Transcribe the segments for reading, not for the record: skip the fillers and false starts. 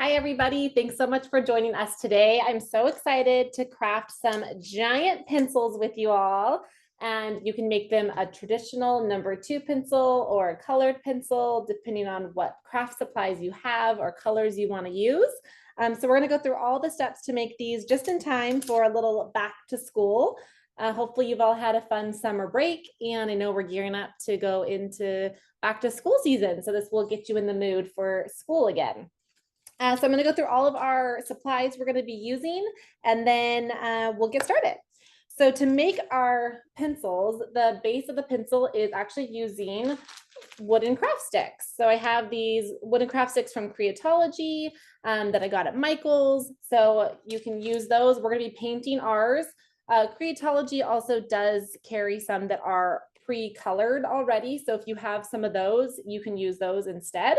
Hi, everybody. Thanks so much for joining us today. I'm so excited to craft some giant pencils with you all. And you can make them a traditional #2 pencil or a colored pencil, depending on what craft supplies you have or colors you want to use. So we're going to go through all the steps to make these just in time for a little back to school. Hopefully you've all had a fun summer break, and I know we're gearing up to go into back to school season. So this will get you in the mood for school again. So I'm going to go through all of our supplies we're going to be using, and then we'll get started. So to make our pencils, the base of the pencil is actually using wooden craft sticks. So I have these wooden craft sticks from Creatology that I got at Michael's. So you can use those. We're going to be painting ours. Creatology also does carry some that are pre-colored already. So if you have some of those, you can use those instead.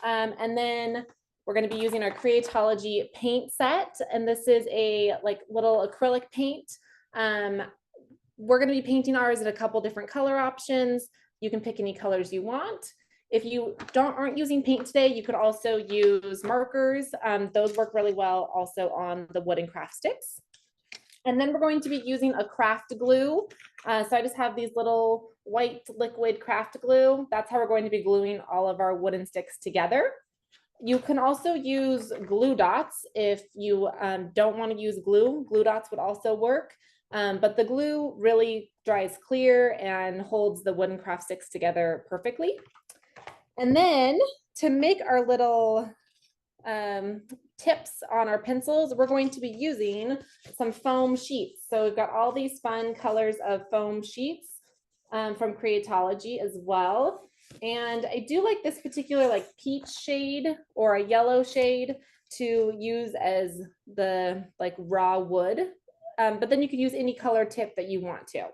And then we're going to be using our Creatology paint set, and this is a little acrylic paint. We're going to be painting ours in a couple different color options. You can pick any colors you want. If you aren't using paint today, you could also use markers. Those work really well also on the wooden craft sticks. And then we're going to be using a craft glue. So I just have these little white liquid craft glue. That's how we're going to be gluing all of our wooden sticks together. You can also use glue dots if you don't want to use glue. Glue dots would also work, but the glue really dries clear and holds the wooden craft sticks together perfectly. And then to make our little tips on our pencils, we're going to be using some foam sheets. So we've got all these fun colors of foam sheets from Creatology as well. And I do like this particular peach shade or a yellow shade to use as the raw wood, but then you could use any color tip that you want to.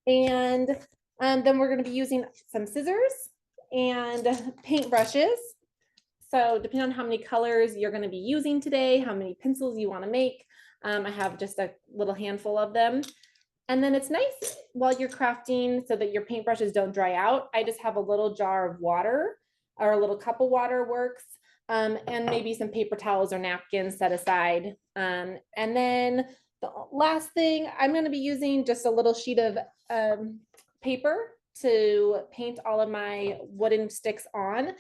And then we're going to be using some scissors and paint brushes. So depending on how many colors you're going to be using today, how many pencils you want to make, I have just a little handful of them. And then it's nice while you're crafting so that your paintbrushes don't dry out. I just have a little jar of water, or a little cup of water works, and maybe some paper towels or napkins set aside. And then the last thing, I'm going to be using just a little sheet of paper to paint all of my wooden sticks on.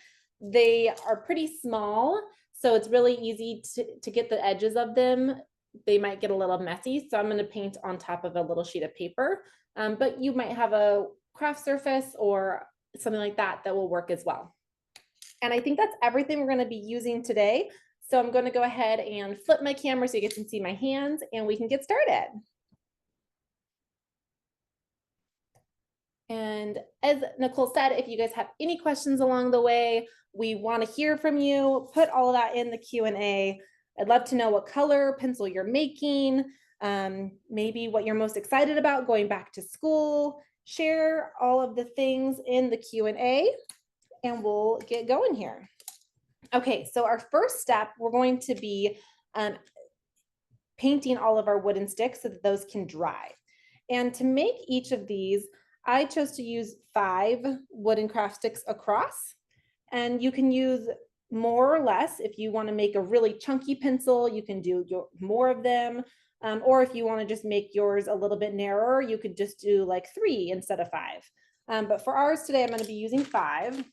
They are pretty small, so it's really easy to get the edges of them. They might get a little messy, so I'm going to paint on top of a little sheet of paper, but you might have a craft surface or something like that that will work as well. And I think that's everything we're going to be using today. So I'm going to go ahead and flip my camera so you guys can see my hands, and we can get started. And as Nicole said, if you guys have any questions along the way, we want to hear from you. Put all of that in the Q&A. I'd love to know what color pencil you're making, maybe what you're most excited about going back to school. Share all of the things in the Q&A, and we'll get going here. Okay, so our first step, we're going to be painting all of our wooden sticks so that those can dry. And to make each of these, I chose to use 5 wooden craft sticks across, and you can use more or less. If you want to make a really chunky pencil, you can do more of them, or if you want to just make yours a little bit narrower, you could just do 3 instead of 5. But for ours today, I'm going to be using 5.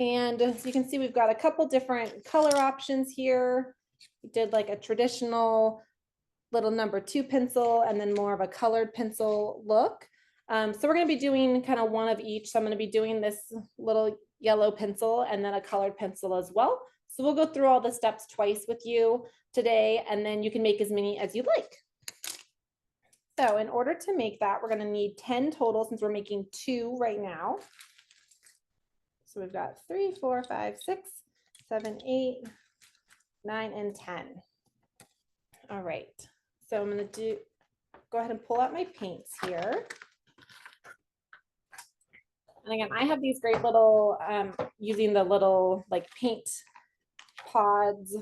And as you can see, we've got a couple different color options here. We did a traditional little #2 pencil and then more of a colored pencil look. So we're going to be doing kind of one of each. So I'm going to be doing this little yellow pencil and then a colored pencil as well. So we'll go through all the steps twice with you today, and then you can make as many as you'd like. So in order to make that, we're going to need 10 total since we're making 2 right now. So we've got 3, 4, 5, 6, 7, 8, 9, and 10. All right. So I'm going to go ahead and pull out my paints here. And again, I have these great little, using the little paint pods,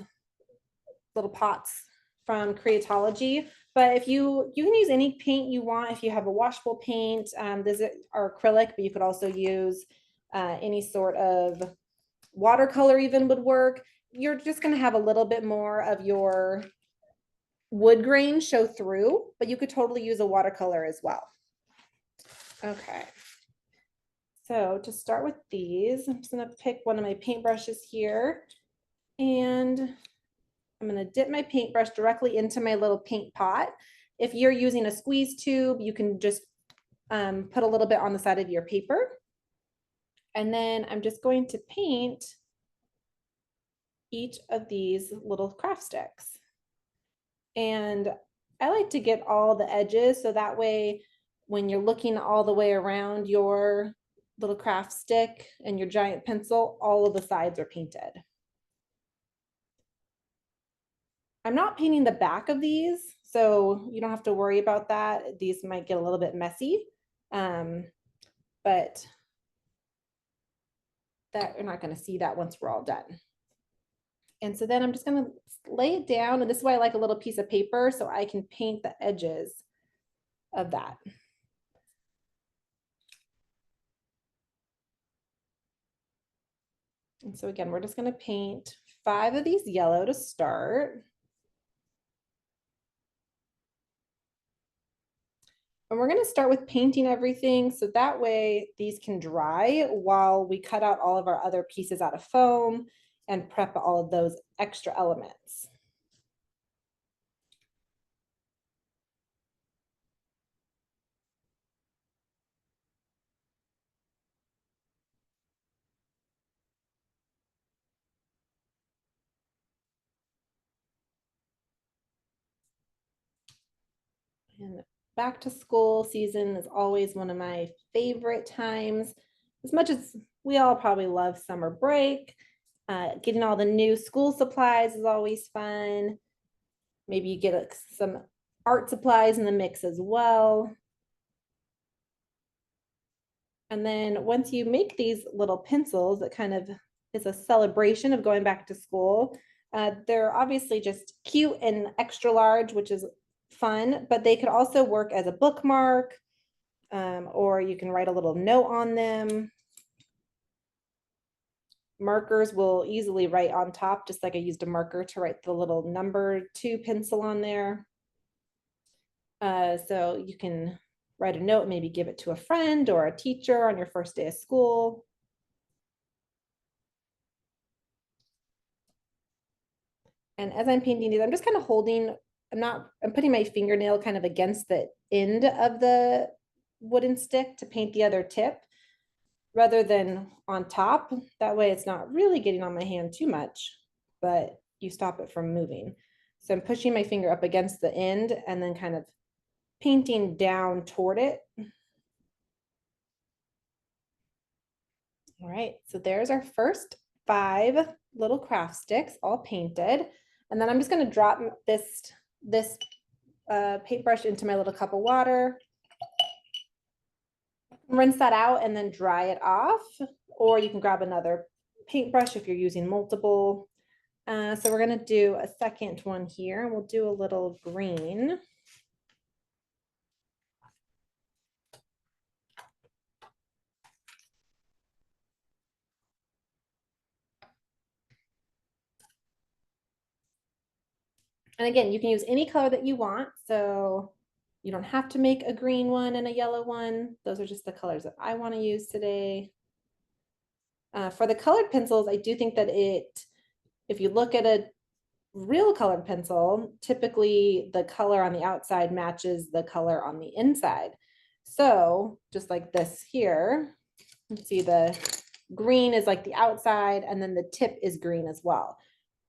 little pots from Creatology. But if you can use any paint you want. If you have a washable paint, this is our acrylic, but you could also use any sort of watercolor even would work. You're just going to have a little bit more of your wood grain show through, but you could totally use a watercolor as well. Okay. So to start with these, I'm just going to pick one of my paintbrushes here, and I'm going to dip my paintbrush directly into my little paint pot. If you're using a squeeze tube, you can just put a little bit on the side of your paper. And then I'm just going to paint each of these little craft sticks. And I like to get all the edges, so that way when you're looking all the way around your little craft stick and your giant pencil, all of the sides are painted. I'm not painting the back of these, so you don't have to worry about that. These might get a little bit messy, but that you're not going to see that once we're all done. And so then I'm just going to lay it down, and this is why I like a little piece of paper, so I can paint the edges of that. And so again, we're just going to paint 5 of these yellow to start. And we're going to start with painting everything, so that way these can dry while we cut out all of our other pieces out of foam and prep all of those extra elements. And back to school season is always one of my favorite times. As much as we all probably love summer break, getting all the new school supplies is always fun. Maybe you get some art supplies in the mix as well. And then once you make these little pencils, it kind of is a celebration of going back to school. They're obviously just cute and extra large, which is fun, but they could also work as a bookmark, or you can write a little note on them. Markers will easily write on top, just like I used a marker to write the little number 2 pencil on there. So you can write a note, maybe give it to a friend or a teacher on your first day of school. And as I'm painting these, I'm just kind of holding, I'm putting my fingernail kind of against the end of the wooden stick to paint the other tip rather than on top. That way it's not really getting on my hand too much, but you stop it from moving. So I'm pushing my finger up against the end and then kind of painting down toward it. All right, so there's our first 5 little craft sticks all painted. And then I'm just going to drop this paintbrush into my little cup of water, rinse that out, and then dry it off. Or you can grab another paintbrush if you're using multiple. So we're going to do a second one here, and we'll do a little green. And again, you can use any color that you want. So you don't have to make a green one and a yellow one. Those are just the colors that I want to use today. For the colored pencils, I do think that if you look at a real colored pencil, typically the color on the outside matches the color on the inside. So just like this here, you see the green is like the outside, and then the tip is green as well.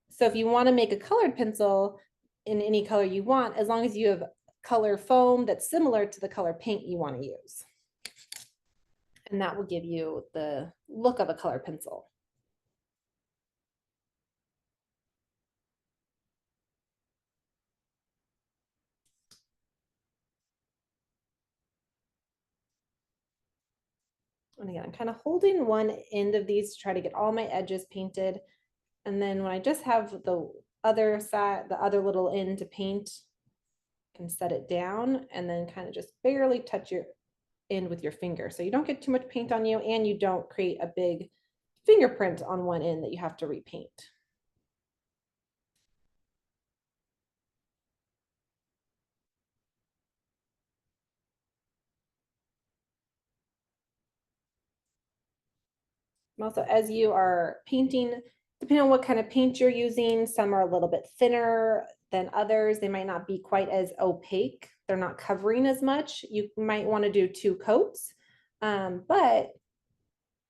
So if you want to make a colored pencil in any color you want, as long as you have color foam that's similar to the color paint you want to use. And that will give you the look of a colored pencil. And again, I'm kind of holding one end of these to try to get all my edges painted. And then when I just have the other side, the other little end to paint, can set it down and then kind of just barely touch your end with your finger. So you don't get too much paint on you and you don't create a big fingerprint on one end that you have to repaint. Also, as you are painting, depending on what kind of paint you're using, some are a little bit thinner than others. They might not be quite as opaque. They're not covering as much. You might want to do 2 coats, but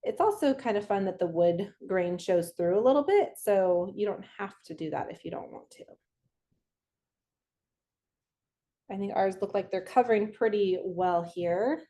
it's also kind of fun that the wood grain shows through a little bit. So you don't have to do that if you don't want to. I think ours look like they're covering pretty well here.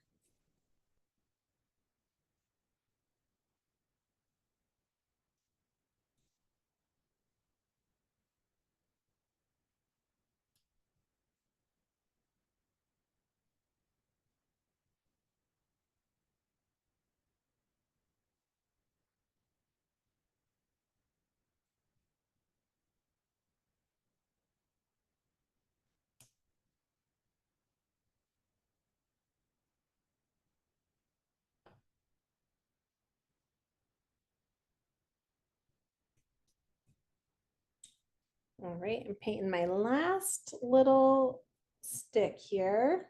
All right, I'm painting my last little stick here.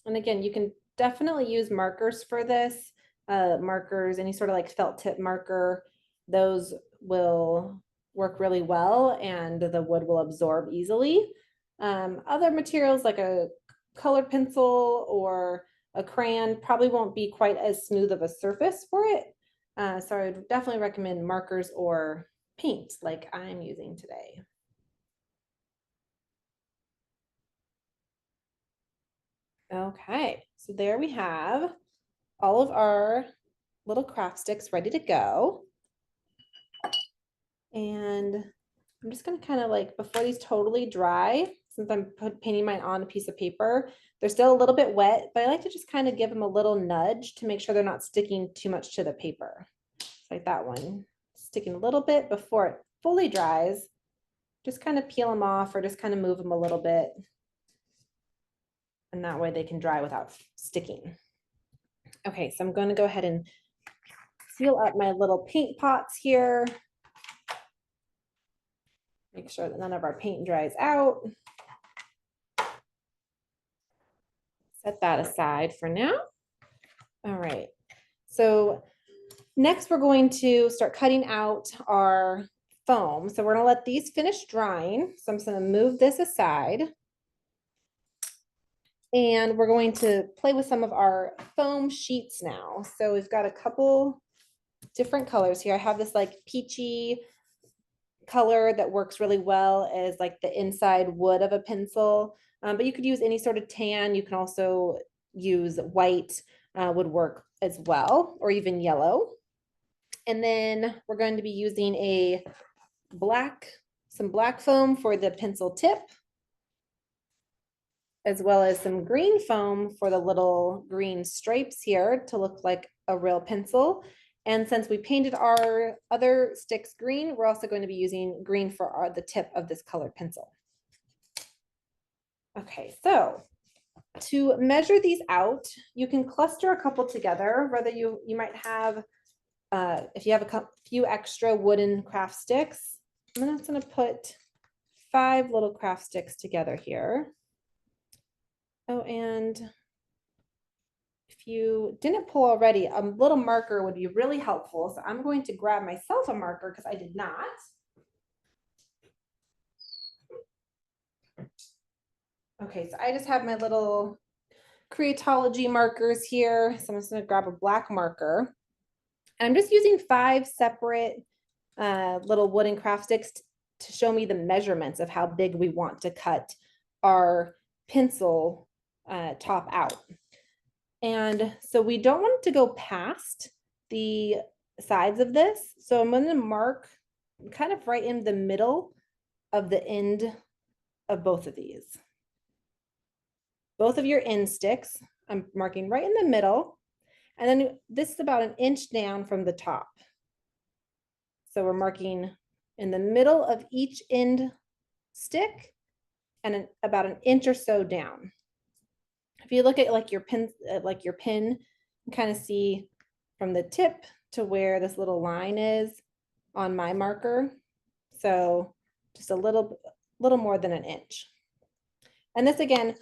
And again, you can definitely use markers for this. Markers, any sort of like felt tip marker, those will work really well and the wood will absorb easily. Other materials like a colored pencil or a crayon probably won't be quite as smooth of a surface for it. So I would definitely recommend markers or paint like I'm using today. Okay, so there we have all of our little craft sticks ready to go. And I'm just gonna kind of like, before these totally dry, since I'm painting mine on a piece of paper, they're still a little bit wet, but I like to just kind of give them a little nudge to make sure they're not sticking too much to the paper. Like that one, sticking a little bit before it fully dries. Just kind of peel them off or just kind of move them a little bit. And that way they can dry without sticking. Okay, so I'm going to go ahead and seal up my little paint pots here. Make sure that none of our paint dries out. Set that aside for now. All right, so next we're going to start cutting out our foam. So we're gonna let these finish drying. So I'm just gonna move this aside. And we're going to play with some of our foam sheets now. So we've got a couple different colors here. I have this like peachy color that works really well as like the inside wood of a pencil. But you could use any sort of tan. You can also use white, would work as well, or even yellow. And then we're going to be using some black foam for the pencil tip, as well as some green foam for the little green stripes here to look like a real pencil. And since we painted our other sticks green, we're also going to be using green for the tip of this colored pencil. Okay, so to measure these out, you can cluster a couple together. Whether you might have, if you have a few extra wooden craft sticks, I'm just going to put 5 little craft sticks together here. Oh, and if you didn't pull already, a little marker would be really helpful. So I'm going to grab myself a marker because I did not. Okay, so I just have my little Creatology markers here. So I'm just going to grab a black marker. I'm just using 5 separate little wooden craft sticks to show me the measurements of how big we want to cut our pencil top out. And so we don't want it to go past the sides of this. So I'm going to mark kind of right in the middle of the end of both of these. Both of your end sticks, I'm marking right in the middle. And then this is about 1 inch down from the top. So we're marking in the middle of each end stick and about an inch or so down. If you look at like your pin, you kind of see from the tip to where this little line is on my marker. So just a little more than an inch. And this again,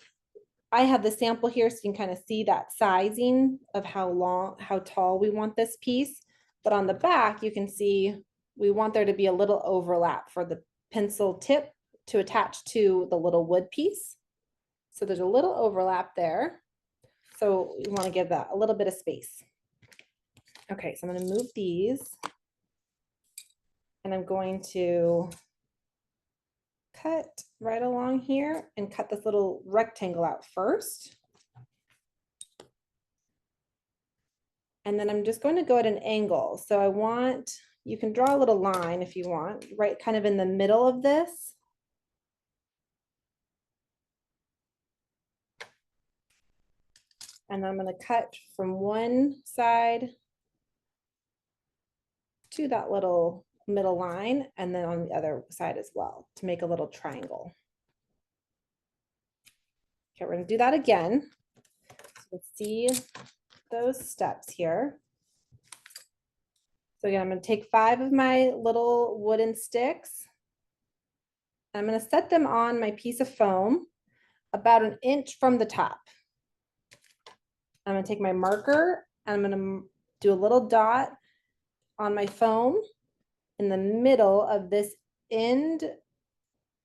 I have the sample here so you can kind of see that sizing of how tall we want this piece. But on the back, you can see we want there to be a little overlap for the pencil tip to attach to the little wood piece. So there's a little overlap there. So you want to give that a little bit of space. Okay, so I'm going to move these. And I'm going to cut right along here and cut this little rectangle out first. And then I'm just going to go at an angle. So I want, you can draw a little line if you want, right kind of in the middle of this. And I'm going to cut from one side to that little middle line and then on the other side as well to make a little triangle. Okay, we're going to do that again. So let's see those steps here. So again, I'm going to take 5 of my little wooden sticks. I'm going to set them on my piece of foam about an inch from the top. I'm going to take my marker and I'm going to do a little dot on my foam in the middle of this end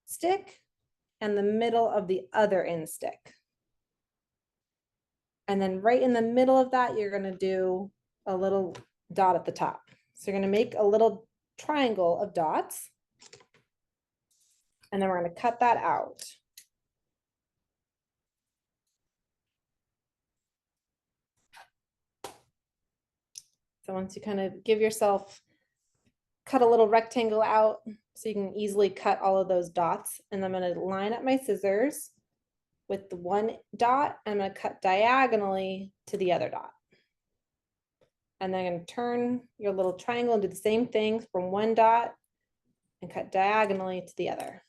stick and the middle of the other end stick. And then right in the middle of that, you're going to do a little dot at the top. So you're going to make a little triangle of dots. And then we're going to cut that out. So once you kind of give yourself, cut a little rectangle out so you can easily cut all of those dots. And I'm going to line up my scissors with the one dot. I'm going to cut diagonally to the other dot. And then I'm going to turn your little triangle and do the same thing from one dot and cut diagonally to the other.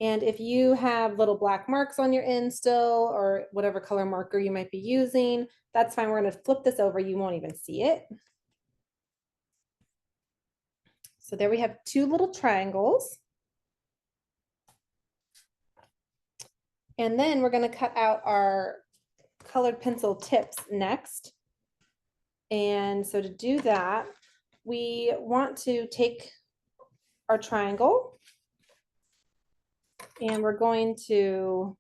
And if you have little black marks on your end still, or whatever color marker you might be using, that's fine. We're going to flip this over. You won't even see it. So there we have 2 little triangles. And then we're going to cut out our colored pencil tips next. And so to do that, we want to take our triangle and we're going to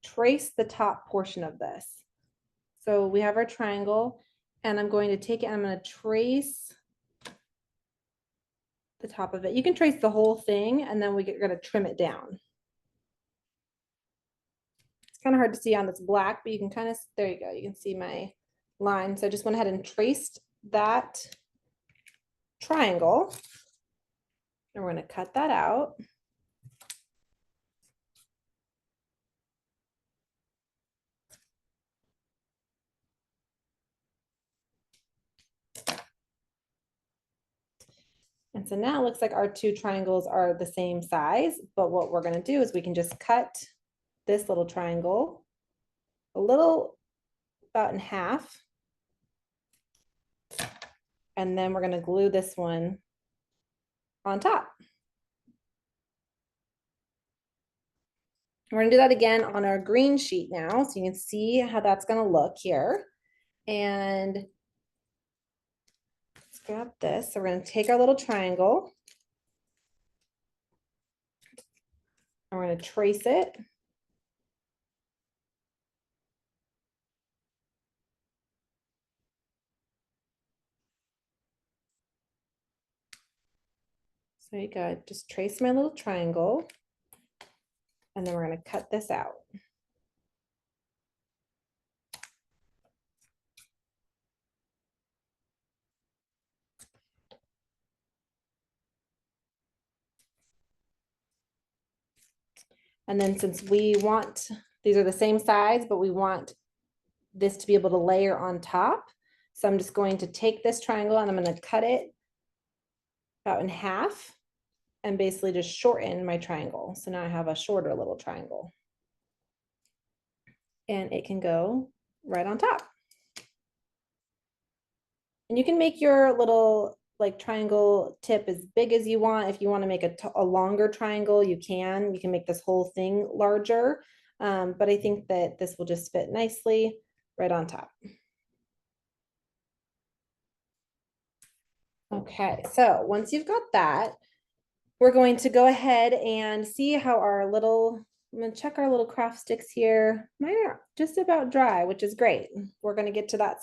trace the top portion of this. So we have our triangle and I'm going to take it and I'm going to trace the top of it. You can trace the whole thing and then we're going to trim it down. It's kind of hard to see on this black, but you can kind of, there you go. You can see my line. So I just went ahead and traced that triangle. And we're going to cut that out. And so now it looks like our 2 triangles are the same size, but what we're going to do is we can just cut this little triangle a little about in half. And then we're going to glue this one on top. We're going to do that again on our green sheet now, so you can see how that's going to look here. And let's grab this. So we're going to take our little triangle and we're going to trace it. So you got just trace my little triangle and then we're going to cut this out. And then since we want, these are the same size, but we want this to be able to layer on top. So I'm just going to take this triangle and I'm going to cut it about in half and basically just shorten my triangle. So now I have a shorter little triangle. And it can go right on top. And you can make your little like triangle tip as big as you want. If you want to make a longer triangle, you can. You can make this whole thing larger. But I think that this will just fit nicely right on top. Okay, so once you've got that, we're going to go ahead and see how our little, I'm going to check our little craft sticks here. Mine are just about dry, which is great. We're going to get to that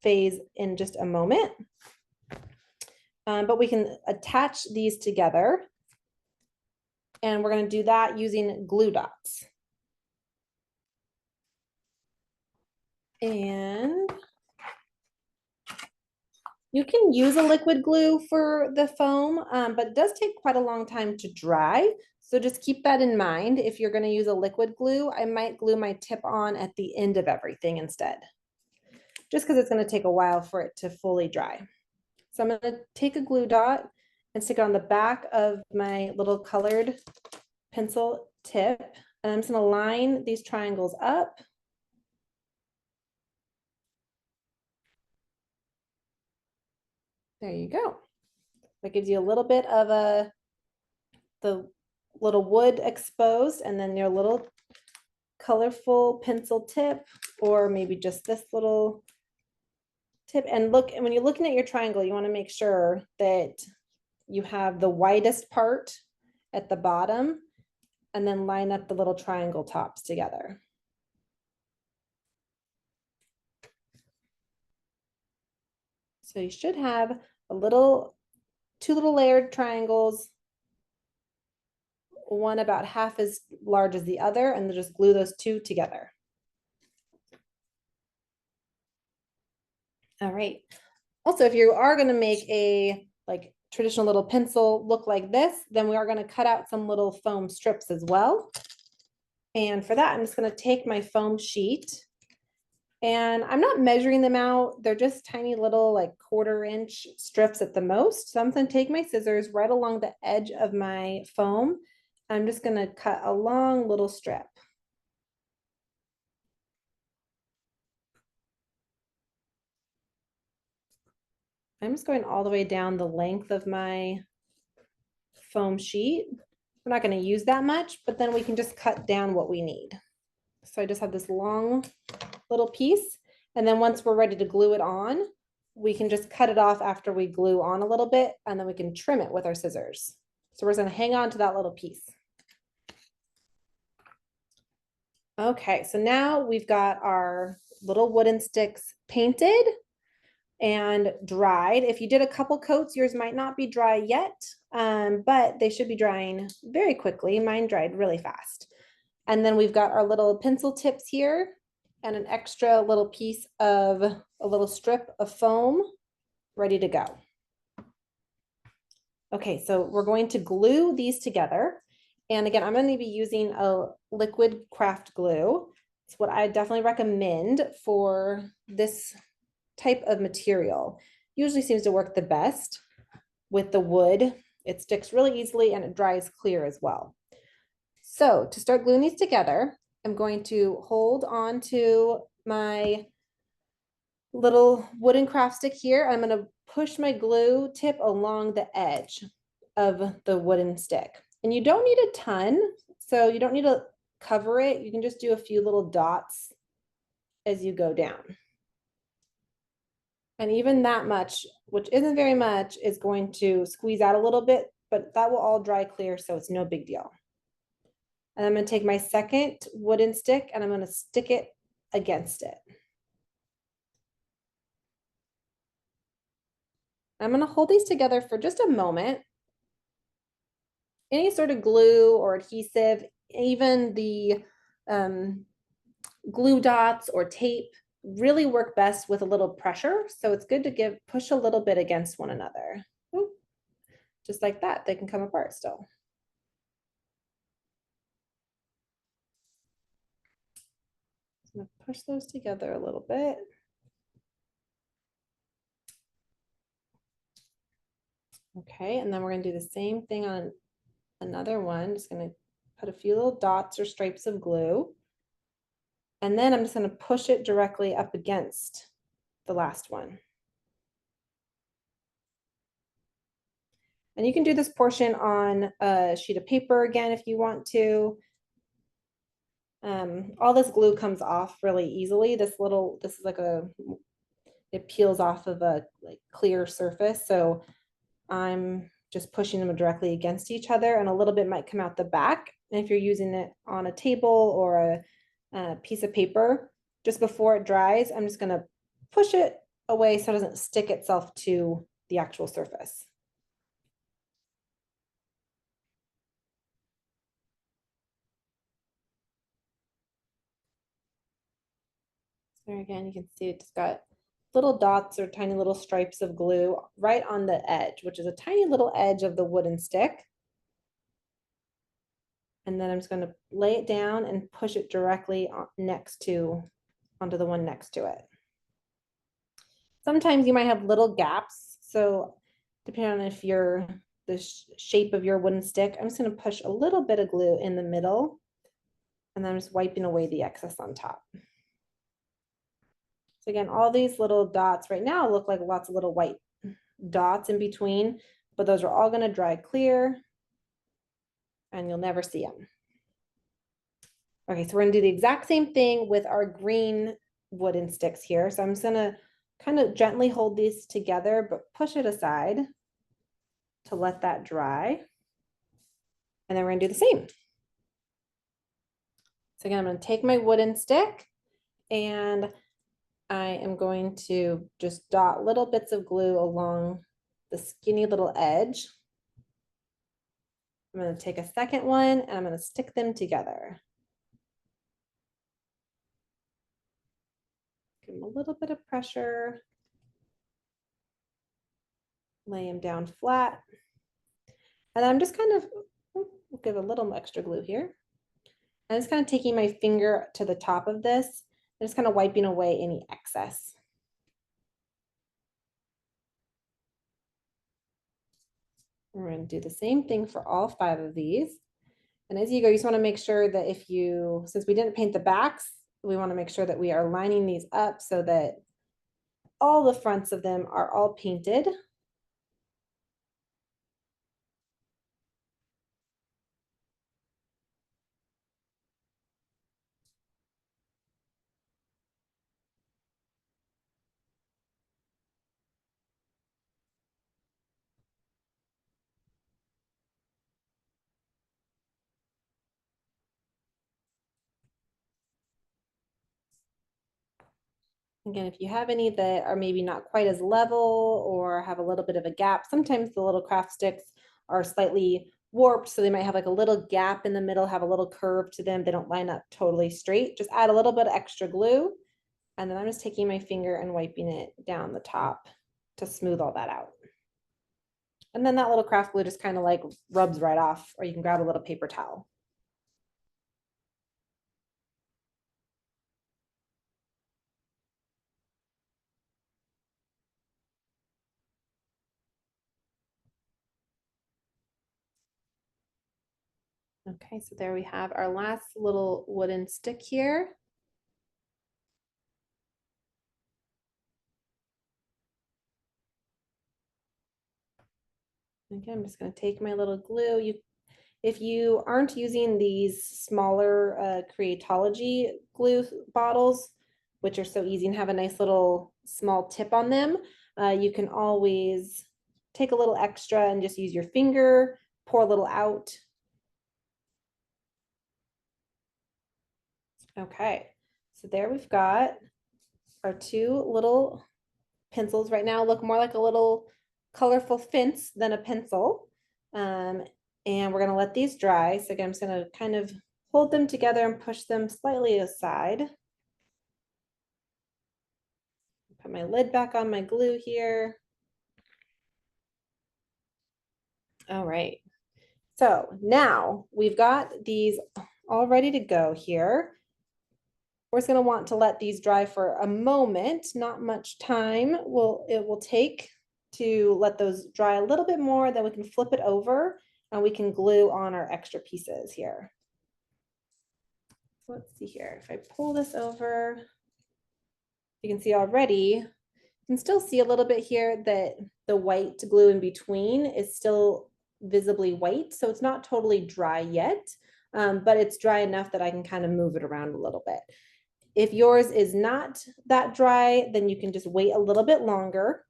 phase in just a moment. But we can attach these together. And we're going to do that using glue dots. And you can use a liquid glue for the foam, but it does take quite a long time to dry. So just keep that in mind. If you're going to use a liquid glue, I might glue my tip on at the end of everything instead, just because it's going to take a while for it to fully dry. So I'm going to take a glue dot and stick it on the back of my little colored pencil tip. And I'm just going to line these triangles up. There you go. That gives you a little bit of the little wood exposed, and then your little colorful pencil tip, or maybe just this little tip. And look, and when you're looking at your triangle, you want to make sure that you have the widest part at the bottom, and then line up the little triangle tops together. So you should have two little layered triangles, one about half as large as the other, and then just glue those two together. All right. Also, if you are going to make a like traditional little pencil look like this, then we are going to cut out some little foam strips as well. And for that, I'm just going to take my foam sheet, and I'm not measuring them out. They're just tiny little like 1/4 inch strips at the most. So I'm going to take my scissors right along the edge of my foam. I'm just going to cut a long little strip. I'm just going all the way down the length of my foam sheet. We're not going to use that much, but then we can just cut down what we need. So I just have this long little piece. And then once we're ready to glue it on, we can just cut it off after we glue on a little bit, and then we can trim it with our scissors. So we're just going to hang on to that little piece. Okay, so now we've got our little wooden sticks painted and dried. If you did a couple coats, yours might not be dry yet, but they should be drying very quickly. Mine dried really fast. And then we've got our little pencil tips here and an extra little piece of a little strip of foam ready to go. Okay, so we're going to glue these together. And again, I'm going to be using a liquid craft glue. It's what I definitely recommend for this type of material. Usually seems to work the best with the wood. It sticks really easily and it dries clear as well. So to start gluing these together, I'm going to hold on to my little wooden craft stick here. I'm going to push my glue tip along the edge of the wooden stick. And you don't need a ton, so you don't need to cover it. You can just do a few little dots as you go down. And even that much, which isn't very much, is going to squeeze out a little bit, but that will all dry clear, so it's no big deal. And I'm going to take my second wooden stick and I'm going to stick it against it. I'm going to hold these together for just a moment. Any sort of glue or adhesive, even the glue dots or tape, really work best with a little pressure. So it's good to push a little bit against one another. Ooh, just like that, they can come apart still. I'm gonna push those together a little bit. Okay, and then we're gonna do the same thing on another one. Just gonna put a few little dots or stripes of glue. And then I'm just gonna push it directly up against the last one. And you can do this portion on a sheet of paper again if you want to. All this glue comes off really easily. This is like it peels off of a like clear surface. So I'm just pushing them directly against each other, and a little bit might come out the back. And if you're using it on a table or a piece of paper, just before it dries, I'm just gonna push it away so it doesn't stick itself to the actual surface. So again, you can see it just got little dots or tiny little stripes of glue right on the edge, which is a tiny little edge of the wooden stick. And then I'm just going to lay it down and push it directly onto the one next to it. Sometimes you might have little gaps. So depending on if the shape of your wooden stick, I'm just going to push a little bit of glue in the middle, and then I'm just wiping away the excess on top. So again, all these little dots right now look like lots of little white dots in between, but those are all going to dry clear and you'll never see them. Okay, so we're going to do the exact same thing with our green wooden sticks here. So I'm just going to kind of gently hold these together, but push it aside to let that dry. And then we're going to do the same. So again, I'm going to take my wooden stick and I am going to just dot little bits of glue along the skinny little edge. I'm going to take a second one and I'm going to stick them together. Give them a little bit of pressure. Lay them down flat. And I'm just kind of, we'll give a little extra glue here. I'm just kind of taking my finger to the top of this and just kind of wiping away any excess. We're going to do the same thing for all 5 of these. And as you go, you just want to make sure that since we didn't paint the backs, we want to make sure that we are lining these up so that all the fronts of them are all painted. Again, if you have any that are maybe not quite as level or have a little bit of a gap, sometimes the little craft sticks are slightly warped, so they might have like a little gap in the middle, have a little curve to them. They don't line up totally straight. Just add a little bit of extra glue. And then I'm just taking my finger and wiping it down the top to smooth all that out. And then that little craft glue just kind of like rubs right off, or you can grab a little paper towel. Okay, so there we have our last little wooden stick here. Again, I'm just going to take my little glue. If you aren't using these smaller Creatology glue bottles, which are so easy and have a nice little small tip on them, you can always take a little extra and just use your finger, pour a little out. Okay, so there we've got our 2 little pencils. Right now look more like a little colorful fence than a pencil. And we're going to let these dry. So again, I'm just going to kind of hold them together and push them slightly aside. Put my lid back on my glue here. All right. So now we've got these all ready to go here. We're just going to want to let these dry for a moment, not much time it will take to let those dry a little bit more. Then we can flip it over and we can glue on our extra pieces here. Let's see here. If I pull this over, you can see already, you can still see a little bit here that the white glue in between is still visibly white. So it's not totally dry yet, but it's dry enough that I can kind of move it around a little bit. If yours is not that dry, then you can just wait a little bit longer.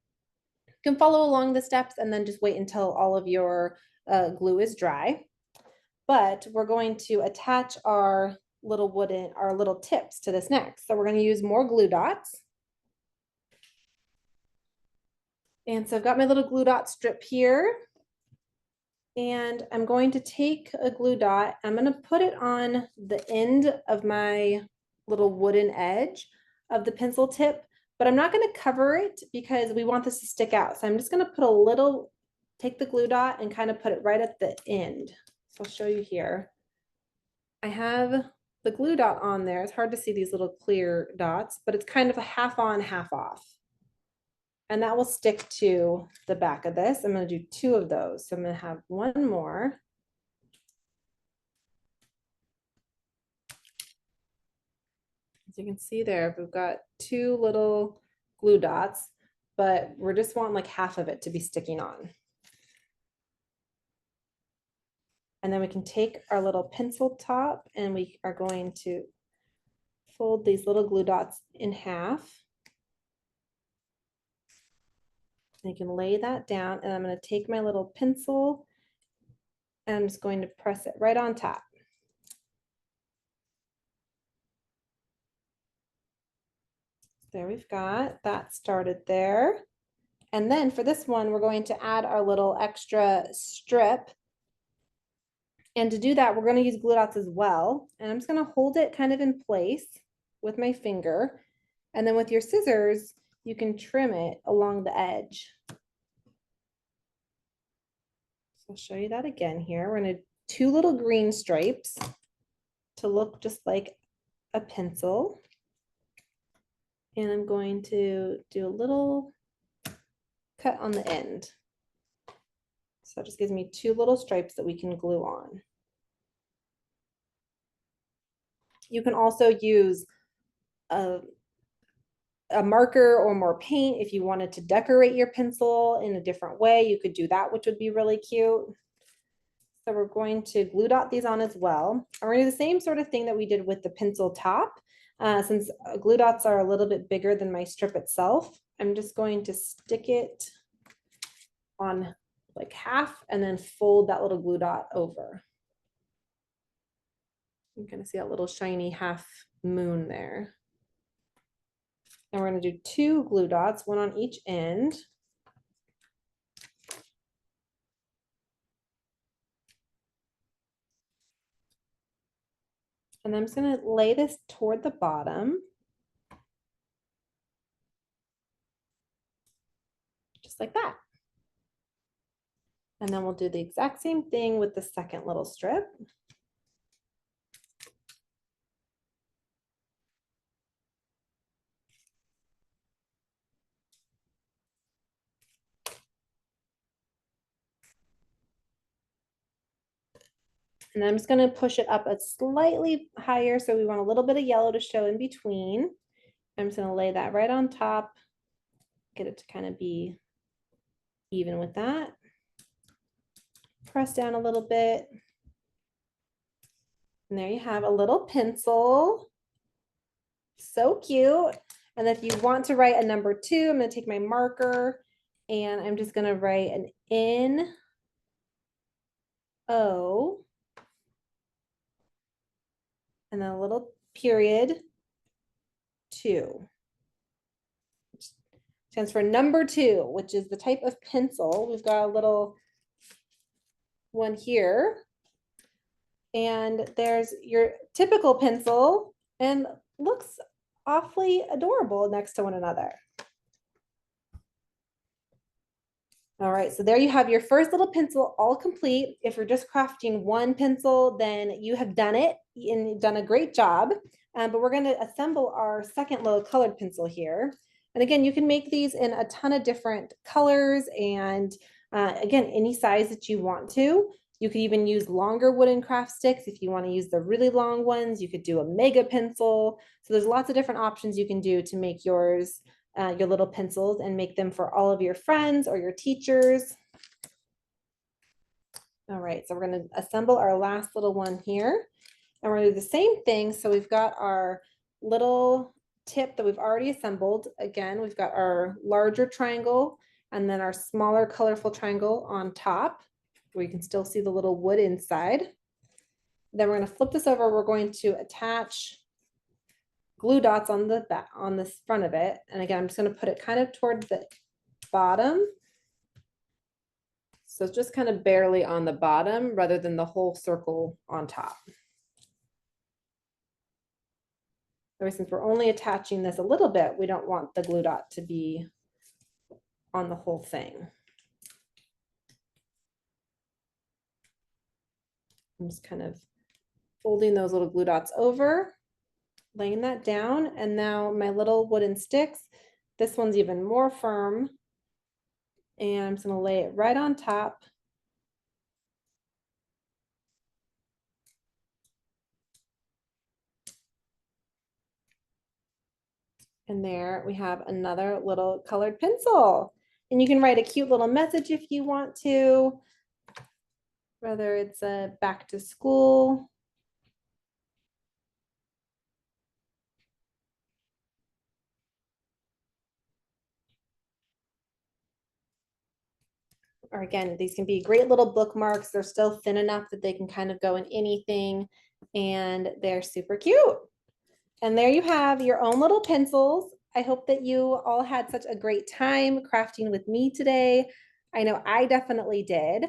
You can follow along the steps and then just wait until all of your glue is dry. But we're going to attach our little tips to this next. So we're going to use more glue dots. And so I've got my little glue dot strip here. And I'm going to take a glue dot. I'm going to put it on the end of my little wooden edge of the pencil tip, but I'm not going to cover it because we want this to stick out. So I'm just going to put a little, take the glue dot and kind of put it right at the end. So I'll show you here. I have the glue dot on there. It's hard to see these little clear dots, but it's kind of a half on, half off. And that will stick to the back of this. I'm going to do 2 of those. So I'm going to have one more. As you can see there, we've got 2 little glue dots, but we're just wanting like half of it to be sticking on. And then we can take our little pencil top and we are going to fold these little glue dots in half. And you can lay that down, and I'm going to take my little pencil and I'm just going to press it right on top. There we've got that started there. And then for this one, we're going to add our little extra strip. And to do that, we're going to use glue dots as well. And I'm just going to hold it kind of in place with my finger. And then with your scissors, you can trim it along the edge. So I'll show you that again here. We're going to 2 little green stripes to look just like a pencil. And I'm going to do a little cut on the end. So it just gives me 2 little stripes that we can glue on. You can also use a marker or more paint if you wanted to decorate your pencil in a different way. You could do that, which would be really cute. So we're going to glue dot these on as well. And we're going to do the same sort of thing that we did with the pencil top. Since glue dots are a little bit bigger than my strip itself, I'm just going to stick it on like half and then fold that little glue dot over. You're going to see that little shiny half moon there. And we're going to do 2 glue dots, 1 on each end. And I'm just going to lay this toward the bottom. Just like that. And then we'll do the exact same thing with the second little strip. And I'm just going to push it up a slightly higher. So we want a little bit of yellow to show in between. I'm just going to lay that right on top, get it to kind of be even with that. Press down a little bit. And there you have a little pencil. So cute. And if you want to write a number 2, I'm going to take my marker and I'm just going to write an N-O and then a little period 2. Which stands for number 2, which is the type of pencil. We've got a little one here. And there's your typical pencil and looks awfully adorable next to one another. All right, so there you have your first little pencil all complete. If you're just crafting one pencil, then you have done it and you've done a great job. but we're going to assemble our second little colored pencil here. And again, you can make these in a ton of different colors and again, any size that you want to. You could even use longer wooden craft sticks if you want to use the really long ones. You could do a mega pencil. So there's lots of different options you can do to make yours, your little pencils, and make them for all of your friends or your teachers. All right, so we're going to assemble our last little one here. And we're going to do the same thing. So we've got our little tip that we've already assembled. Again, we've got our larger triangle and then our smaller colorful triangle on top, where you can still see the little wood inside. Then we're going to flip this over. We're going to attach glue dots on the back, on the front of it. And again, I'm just going to put it kind of toward the bottom. So it's just kind of barely on the bottom rather than the whole circle on top. Since we're only attaching this a little bit, we don't want the glue dot to be on the whole thing. I'm just kind of folding those little glue dots over, laying that down, and now my little wooden sticks, this one's even more firm, and I'm just going to lay it right on top. And there we have another little colored pencil. And you can write a cute little message if you want to, whether it's a back to school. Or again, these can be great little bookmarks. They're still thin enough that they can kind of go in anything, and they're super cute. And there you have your own little pencils. I hope that you all had such a great time crafting with me today. I know I definitely did.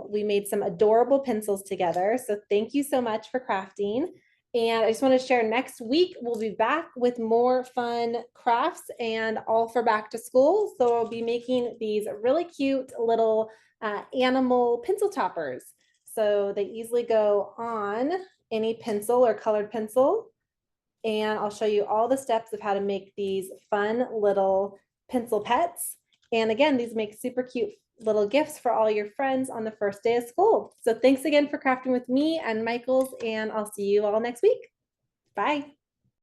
We made some adorable pencils together. So thank you so much for crafting. And I just want to share, next week, we'll be back with more fun crafts and all for back to school. So I'll be making these really cute little animal pencil toppers. So they easily go on any pencil or colored pencil. And I'll show you all the steps of how to make these fun little pencil pets. And again, these make super cute little gifts for all your friends on the first day of school. So thanks again for crafting with me and Michael's, and I'll see you all next week. Bye.